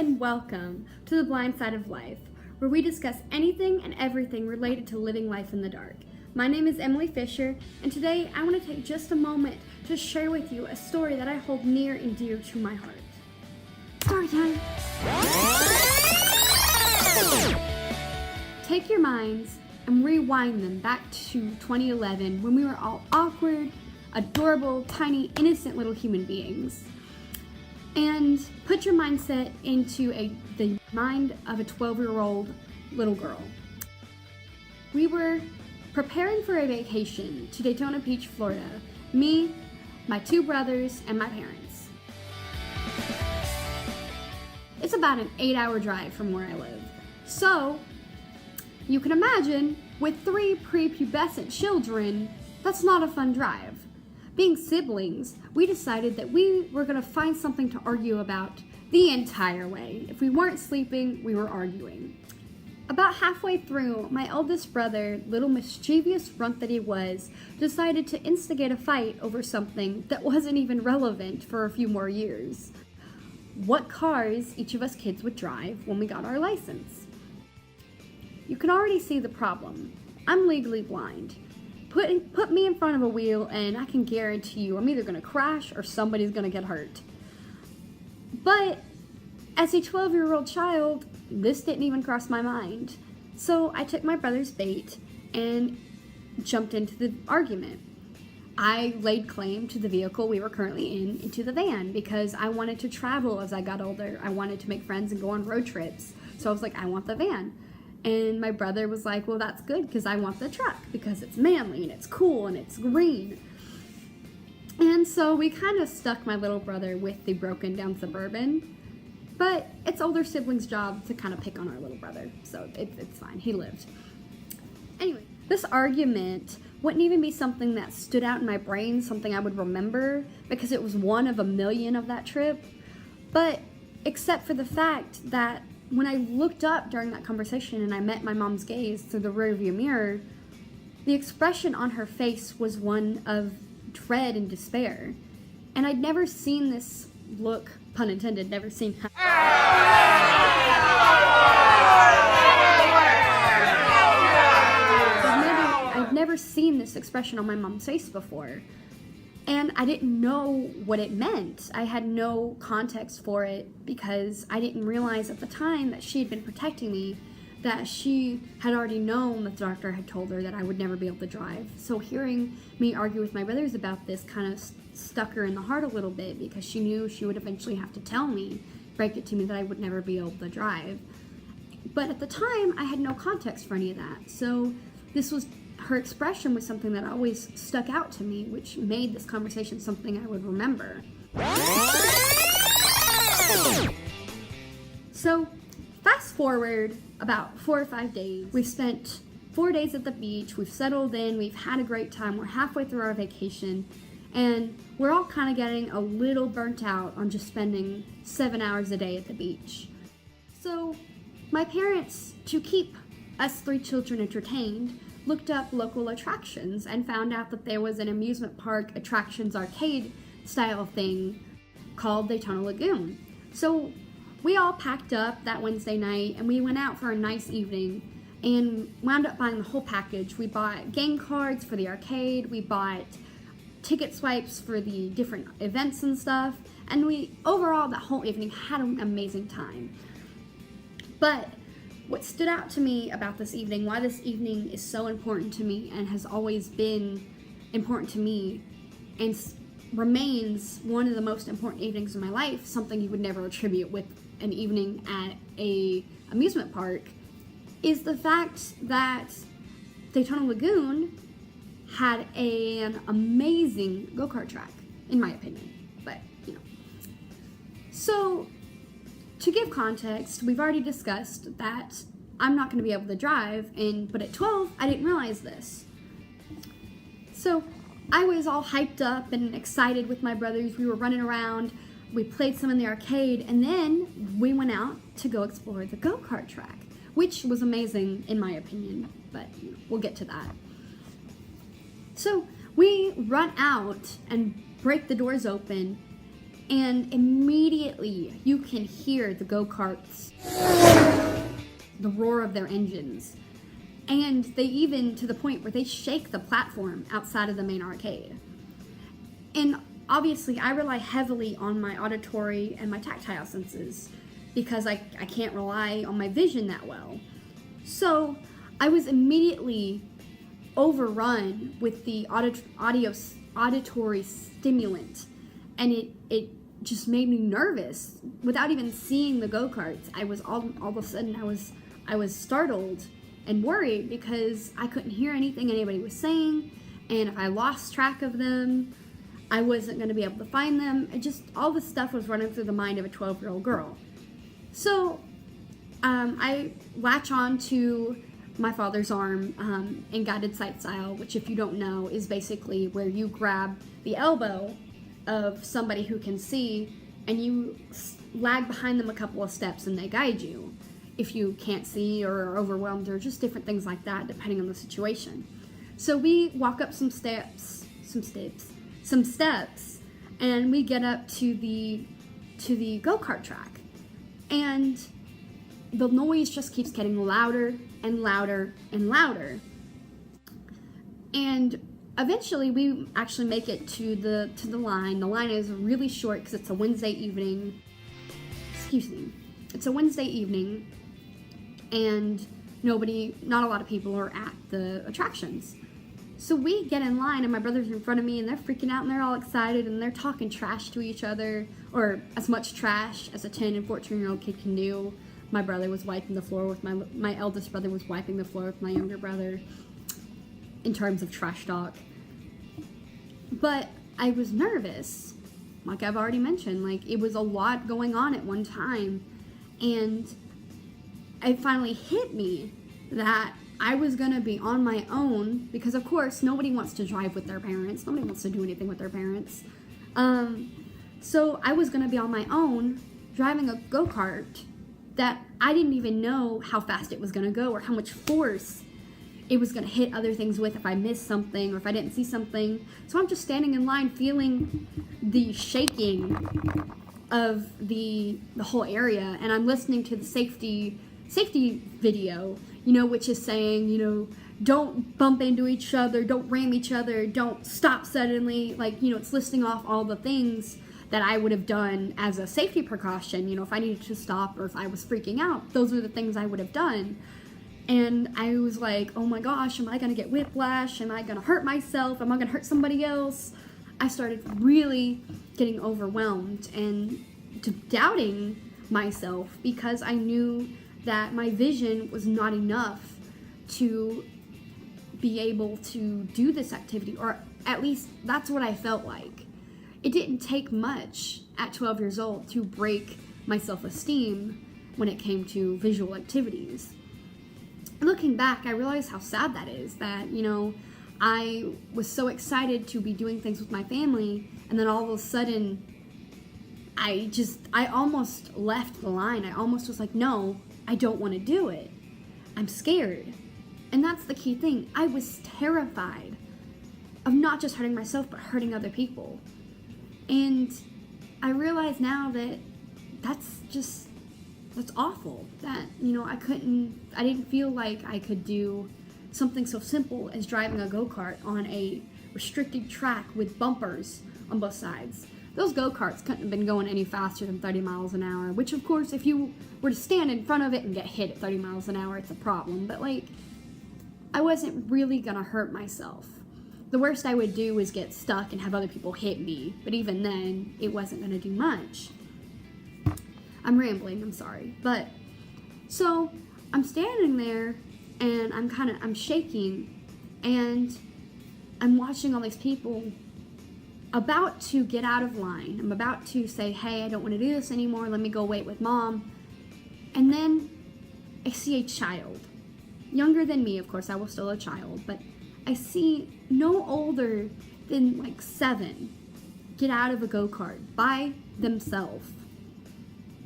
and welcome to the Blind Side of Life, where we discuss anything and everything related to living life in the dark. My name is Emily Fisher, and today I want to take just a moment to share with you a story that I hold near and dear to my heart. Story time! Take your minds and rewind them back to 2011 when we were all awkward, adorable, tiny, innocent little human beings. And put your mindset into the mind of a 12-year-old little girl. We were preparing for a vacation to Daytona Beach, Florida. Me, my two brothers, and my parents. It's about an 8-hour drive from where I live. So, you can imagine, with 3 prepubescent children, that's not a fun drive. Being siblings, we decided that we were going to find something to argue about the entire way. If we weren't sleeping, we were arguing. About halfway through, my eldest brother, little mischievous runt that he was, decided to instigate a fight over something that wasn't even relevant for a few more years. What cars each of us kids would drive when we got our license. You can already see the problem. I'm legally blind. Put me in front of a wheel and I can guarantee you I'm either going to crash or somebody's going to get hurt. But as a 12-year-old child, this didn't even cross my mind. So I took my brother's bait and jumped into the argument. I laid claim to the vehicle we were currently into the van, because I wanted to travel as I got older. I wanted to make friends and go on road trips. So I was like, I want the van. And my brother was like, well, that's good because I want the truck because it's manly and it's cool and it's green. And so we kind of stuck my little brother with the broken down Suburban, but it's older siblings' job to kind of pick on our little brother. So it's fine. He lived. Anyway, this argument wouldn't even be something that stood out in my brain, something I would remember because it was one of a million of that trip. But except for the fact that when I looked up during that conversation and I met my mom's gaze through the rearview mirror, the expression on her face was one of dread and despair. And I'd never seen this look, pun intended, never seen her. I've never seen this expression on my mom's face before. And I didn't know what it meant. I had no context for it because I didn't realize at the time that she had been protecting me, that she had already known that the doctor had told her that I would never be able to drive. So hearing me argue with my brothers about this kind of stuck her in the heart a little bit, because she knew she would eventually have to tell me, break it to me, that I would never be able to drive. But at the time, I had no context for any of that. So her expression was something that always stuck out to me, which made this conversation something I would remember. So, fast forward about 4 or 5 days. We've spent 4 days at the beach, we've settled in, we've had a great time, we're halfway through our vacation, and we're all kind of getting a little burnt out on just spending 7 hours a day at the beach. So, my parents, to keep us 3 children entertained, looked up local attractions and found out that there was an amusement park attractions arcade style thing called Daytona Lagoon. So we all packed up that Wednesday night and we went out for a nice evening and wound up buying the whole package. We bought game cards for the arcade, we bought ticket swipes for the different events and stuff, and we overall that whole evening had an amazing time. But what stood out to me about this evening, why this evening is so important to me and has always been important to me and remains one of the most important evenings of my life, something you would never attribute with an evening at a amusement park, is the fact that Daytona Lagoon had an amazing go-kart track, in my opinion, but So, to give context, we've already discussed that I'm not going to be able to drive, but at 12, I didn't realize this. So I was all hyped up and excited with my brothers. We were running around, we played some in the arcade, and then we went out to go explore the go-kart track, which was amazing in my opinion, but we'll get to that. So we run out and break the doors open, And immediately you can hear the go-karts, the roar of their engines. And they even, to the point where they shake the platform outside of the main arcade. And obviously I rely heavily on my auditory and my tactile senses because I can't rely on my vision that well. So I was immediately overrun with the auditory stimulant, and it just made me nervous. Without even seeing the go-karts, I was all of a sudden I was startled and worried because I couldn't hear anything anybody was saying, and if I lost track of them, I wasn't going to be able to find them. It just, all this stuff was running through the mind of a 12-year-old girl. So I latch on to my father's arm in guided sight style, which, if you don't know, is basically where you grab the elbow of somebody who can see and you lag behind them a couple of steps and they guide you if you can't see or are overwhelmed, or just different things like that depending on the situation. So we walk up some steps, and we get up to the go-kart track, and the noise just keeps getting louder and louder and louder. And eventually we actually make it to the line. The line is really short because it's a Wednesday evening. It's a Wednesday evening, and not a lot of people are at the attractions. So we get in line, and my brother's in front of me, and they're freaking out, and they're all excited, and they're talking trash to each other, or as much trash as a 10 and 14-year-old kid can do. My brother was wiping the floor with my eldest brother was wiping the floor with my younger brother in terms of trash talk. But I was nervous, like I've already mentioned. Like, it was a lot going on at one time, and it finally hit me that I was going to be on my own, because of course nobody wants to drive with their parents. Nobody wants to do anything with their parents. So I was going to be on my own driving a go-kart that I didn't even know how fast it was going to go or how much force it was going to hit other things with if I missed something or if I didn't see something. So I'm just standing in line feeling the shaking of the whole area, and I'm listening to the safety video, which is saying, don't bump into each other, don't ram each other, don't stop suddenly. It's listing off all the things that I would have done as a safety precaution. If I needed to stop or if I was freaking out, those are the things I would have done. And I was like, oh my gosh, am I going to get whiplash? Am I going to hurt myself? Am I going to hurt somebody else? I started really getting overwhelmed and doubting myself, because I knew that my vision was not enough to be able to do this activity, or at least that's what I felt like. It didn't take much at 12 years old to break my self-esteem when it came to visual activities. Looking back, I realize how sad that is, that, I was so excited to be doing things with my family, and then all of a sudden, I almost left the line. I almost was like, no, I don't want to do it. I'm scared. And that's the key thing. I was terrified of not just hurting myself, but hurting other people. And I realize now that that's awful. That, I didn't feel like I could do something so simple as driving a go-kart on a restricted track with bumpers on both sides. Those go-karts couldn't have been going any faster than 30 miles an hour, which, of course, if you were to stand in front of it and get hit at 30 miles an hour, it's a problem. But, I wasn't really gonna hurt myself. The worst I would do was get stuck and have other people hit me, but even then, it wasn't gonna do much. I'm rambling, I'm sorry. But, so, I'm standing there, and I'm shaking, and I'm watching all these people about to get out of line. I'm about to say, hey, I don't want to do this anymore, let me go wait with mom. And then I see a child, younger than me, of course, I was still a child, but I see no older than 7 get out of a go-kart by themselves.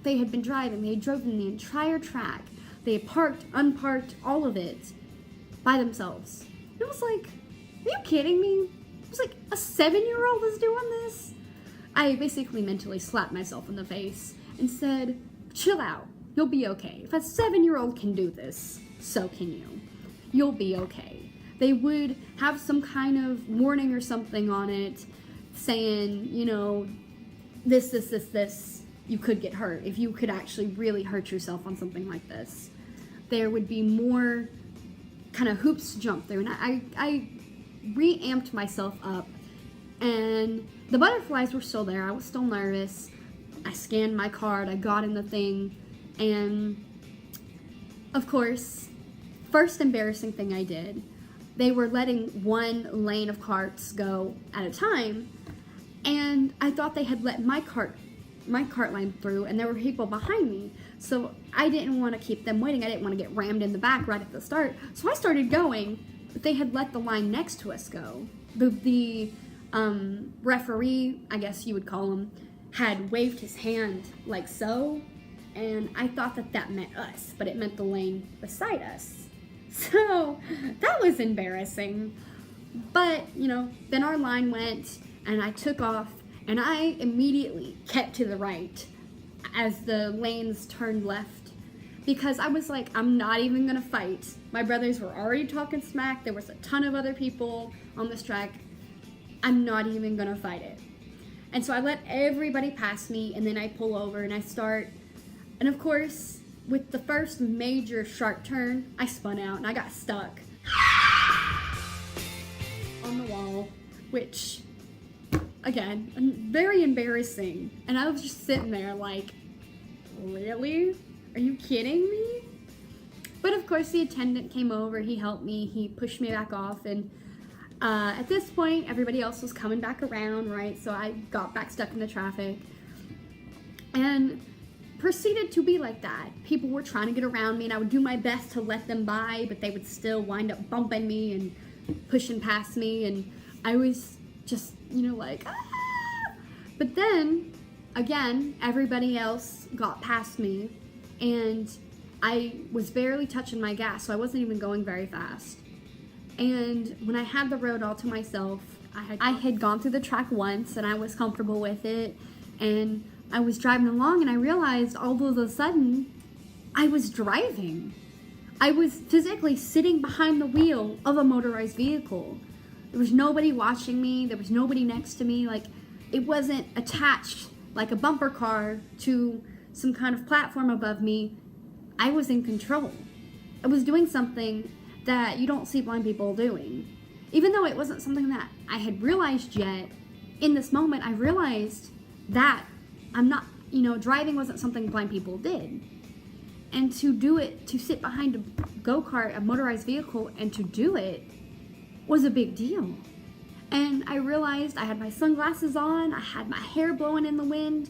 They had been driving, they had driven the entire track, they had parked, unparked, all of it by themselves. And I was like, are you kidding me? It was like, a 7-year-old is doing this? I basically mentally slapped myself in the face and said, chill out, you'll be okay. If a 7-year-old can do this, so can you. You'll be okay. They would have some kind of warning or something on it saying, you know, this, you could get hurt. If you could actually really hurt yourself on something like this, there would be more kind of hoops to jump through. And I re-amped myself up, and the butterflies were still there. I was still nervous. I scanned my card, I got in the thing, and of course, first embarrassing thing I did, they were letting one lane of carts go at a time, and I thought they had let my cart line through, and there were people behind me, so I didn't want to keep them waiting. I didn't want to get rammed in the back right at the start, so I started going, but they had let the line next to us go. The referee, I guess you would call him, had waved his hand like so, and I thought that meant us, but it meant the lane beside us. So that was embarrassing. But, you know, then our line went, and I took off, and I immediately kept to the right as the lanes turned left, because I was like, I'm not even gonna fight. My brothers were already talking smack. There was a ton of other people on this track. I'm not even gonna fight it. And so I let everybody pass me, and then I pull over and I start. And of course, with the first major sharp turn, I spun out and I got stuck on the wall, which, again, very embarrassing. And I was just sitting there like, really? Are you kidding me? But of course, the attendant came over, he helped me, he pushed me back off, and at this point, everybody else was coming back around, right? So I got back stuck in the traffic and proceeded to be like that. People were trying to get around me, and I would do my best to let them by, but they would still wind up bumping me and pushing past me, and I was just, you know, like, ah! But then, again, everybody else got past me, and I was barely touching my gas, so I wasn't even going very fast. And when I had the road all to myself, I had gone through the track once, and I was comfortable with it, and I was driving along, and I realized all of a sudden I was driving. I was physically sitting behind the wheel of a motorized vehicle. There was nobody watching me. There was nobody next to me. Like, it wasn't attached like a bumper car to some kind of platform above me. I was in control. I was doing something that you don't see blind people doing. Even though it wasn't something that I had realized yet, in this moment I realized that I'm not, you know, driving wasn't something blind people did. And to do it, to sit behind a go-kart, a motorized vehicle, and to do it was a big deal. And I realized I had my sunglasses on, I had my hair blowing in the wind,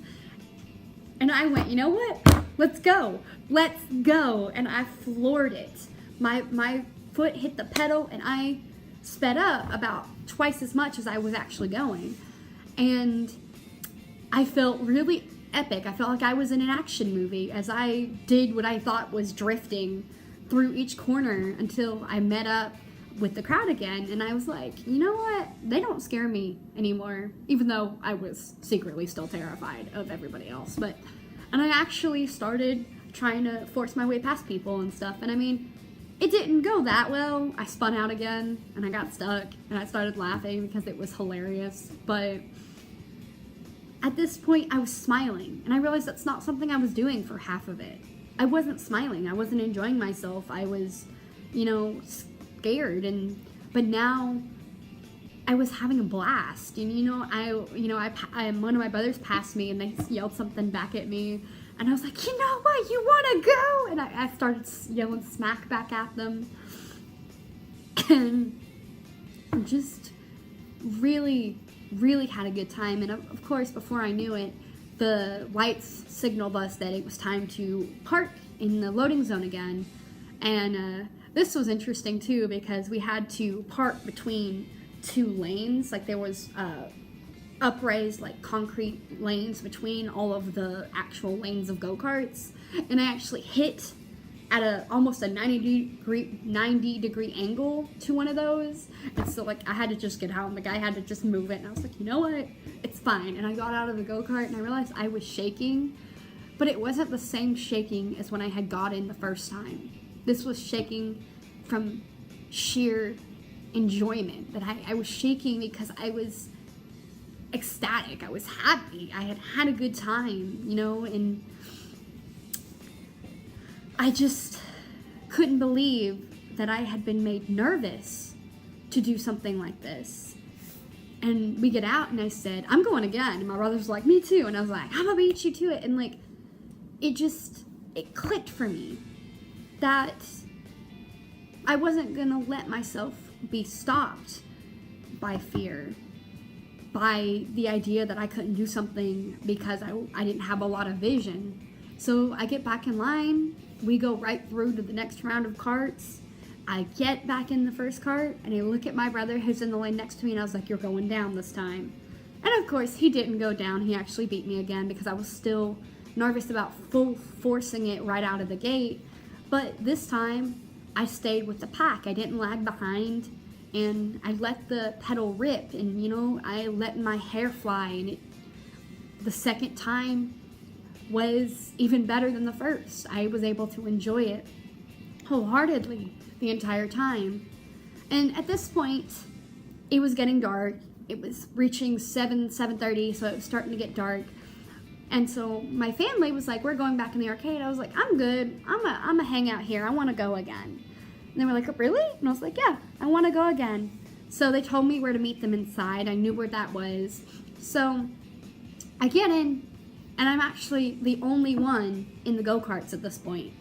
and I went, you know what? Let's go. Let's go. And I floored it. My foot hit the pedal, and I sped up about twice as much as I was actually going. And I felt really epic. I felt like I was in an action movie as I did what I thought was drifting through each corner until I met up with the crowd again. And I was like, you know what? They don't scare me anymore, even though I was secretly still terrified of everybody else. And I actually started trying to force my way past people and stuff. And I mean, it didn't go that well. I spun out again, and I got stuck, and I started laughing because it was hilarious. But at this point, I was smiling, and I realized that's not something I was doing for half of it. I wasn't smiling. I wasn't enjoying myself. I was, you know, scared, but now I was having a blast. And one of my brothers passed me, and they yelled something back at me. And I was like, you know what, you want to go? And I started yelling smack back at them. And just really, really had a good time. And of course, before I knew it, the lights signaled us that it was time to park in the loading zone again. And this was interesting too, because we had to park between two lanes. Like, there was upraised like concrete lanes between all of the actual lanes of go-karts, and I actually hit at almost a 90 degree angle to one of those, and so like I had to just get out, and the guy had to just move it, and I was like, you know what, it's fine. And I got out of the go-kart and I realized I was shaking, but it wasn't the same shaking as when I had got in the first time. This was shaking from sheer enjoyment, that I was shaking because I was ecstatic. I was happy. I had had a good time, you know, and I just couldn't believe that I had been made nervous to do something like this. And we get out and I said, I'm going again. And my brother's like, me too. And I was like, I'm gonna beat you to it. And like, it clicked for me that I wasn't gonna let myself be stopped by fear, by the idea that I couldn't do something because I didn't have a lot of vision. So I get back in line, we go right through to the next round of carts. I get back in the first cart and I look at my brother who's in the lane next to me and I was like, you're going down this time. And of course he didn't go down, he actually beat me again because I was still nervous about full forcing it right out of the gate. But this time I stayed with the pack. I didn't lag behind and I let the pedal rip and, you know, I let my hair fly, and the second time was even better than the first. I was able to enjoy it wholeheartedly the entire time. And at this point, it was getting dark. It was reaching 7:30, so it was starting to get dark. And so my family was like, we're going back in the arcade. I was like, I'm good. I'm gonna hang out here. I want to go again. And they were like, really? And I was like, yeah, I want to go again. So they told me where to meet them inside. I knew where that was. So I get in, and I'm actually the only one in the go-karts at this point.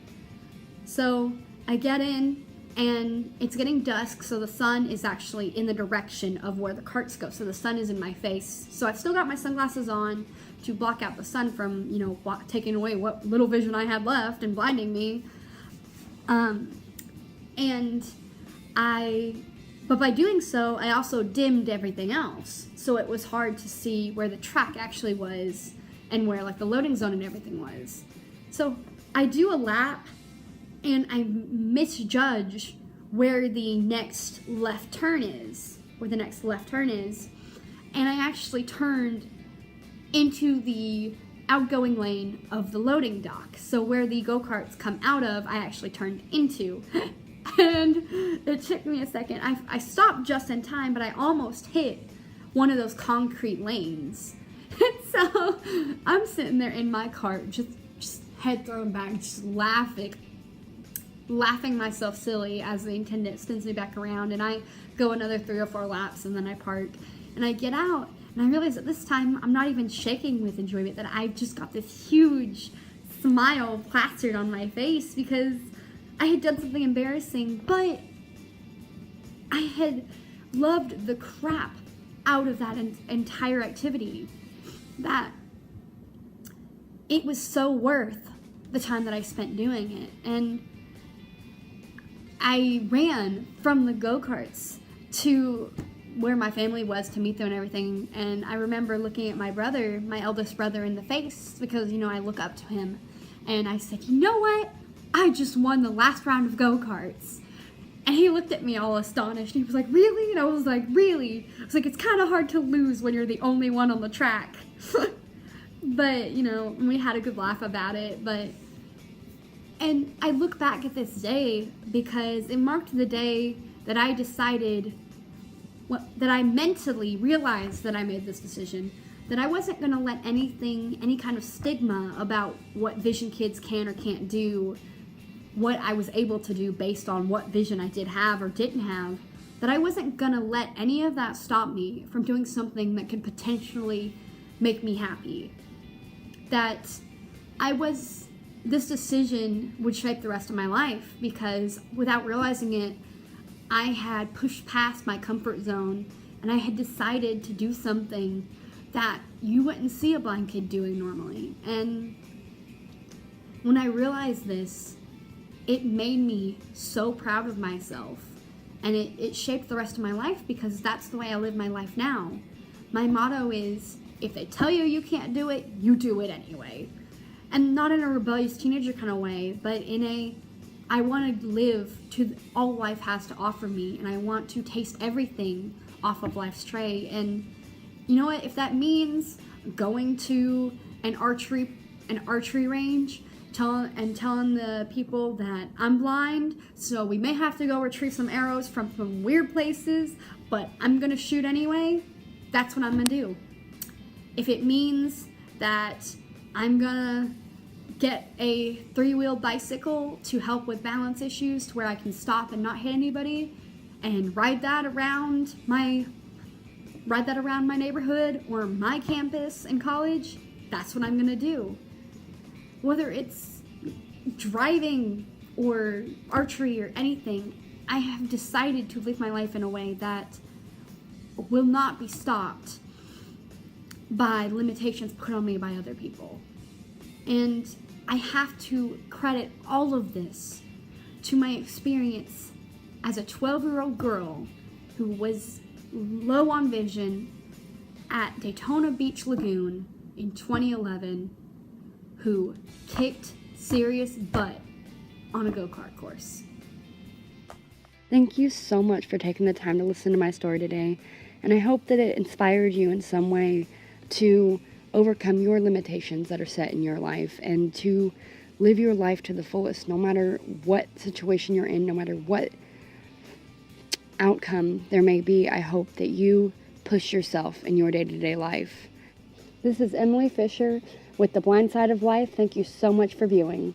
So I get in, and it's getting dusk, so the sun is actually in the direction of where the carts go. So the sun is in my face. So I've still got my sunglasses on to block out the sun from, you know, taking away what little vision I had left and blinding me. But by doing so, I also dimmed everything else. So it was hard to see where the track actually was and where like the loading zone and everything was. So I do a lap and I misjudge where the next left turn is, and I actually turned into the outgoing lane of the loading dock. So where the go-karts come out of, I actually turned into. And it took me a second. I stopped just in time, but I almost hit one of those concrete lanes. And so I'm sitting there in my cart, just head thrown back, just laughing myself silly as the attendant spins me back around, and I go another 3 or 4 laps, and then I park, and I get out, and I realize that this time I'm not even shaking with enjoyment, that I just got this huge smile plastered on my face because I had done something embarrassing, but I had loved the crap out of that entire activity, that it was so worth the time that I spent doing it. And I ran from the go-karts to where my family was to meet them and everything, and I remember looking at my brother, my eldest brother, in the face because, you know, I look up to him, and I said, you know what? I just won the last round of go-karts. And he looked at me all astonished. He was like, really? And I was like, really? I was like, it's kind of hard to lose when you're the only one on the track. But, you know, we had a good laugh about it. And I look back at this day because it marked the day that I decided, that I mentally realized that I made this decision, that I wasn't going to let any kind of stigma about what vision kids can or can't do, what I was able to do based on what vision I did have or didn't have, that I wasn't going to let any of that stop me from doing something that could potentially make me happy. That this decision would shape the rest of my life, because without realizing it, I had pushed past my comfort zone and I had decided to do something that you wouldn't see a blind kid doing normally. And when I realized this, it made me so proud of myself, and it shaped the rest of my life because that's the way I live my life now. My motto is, if they tell you you can't do it, you do it anyway. And not in a rebellious teenager kind of way, but in I want to live to all life has to offer me, and I want to taste everything off of life's tray. And You know what? If that means going to an archery range, telling the people that I'm blind, so we may have to go retrieve some arrows from some weird places, but I'm gonna shoot anyway, that's what I'm gonna do. If it means that I'm gonna get a 3-wheel bicycle to help with balance issues to where I can stop and not hit anybody and ride that around my neighborhood or my campus in college, that's what I'm gonna do. Whether it's driving or archery or anything, I have decided to live my life in a way that will not be stopped by limitations put on me by other people. And I have to credit all of this to my experience as a 12-year-old girl who was low on vision at Daytona Beach Lagoon in 2011, who kicked serious butt on a go-kart course. Thank you so much for taking the time to listen to my story today, and I hope that it inspired you in some way to overcome your limitations that are set in your life and to live your life to the fullest, no matter what situation you're in, no matter what outcome there may be. I hope that you push yourself in your day-to-day life. This is Emily Fisher with The Blind Side of Life. Thank you so much for viewing.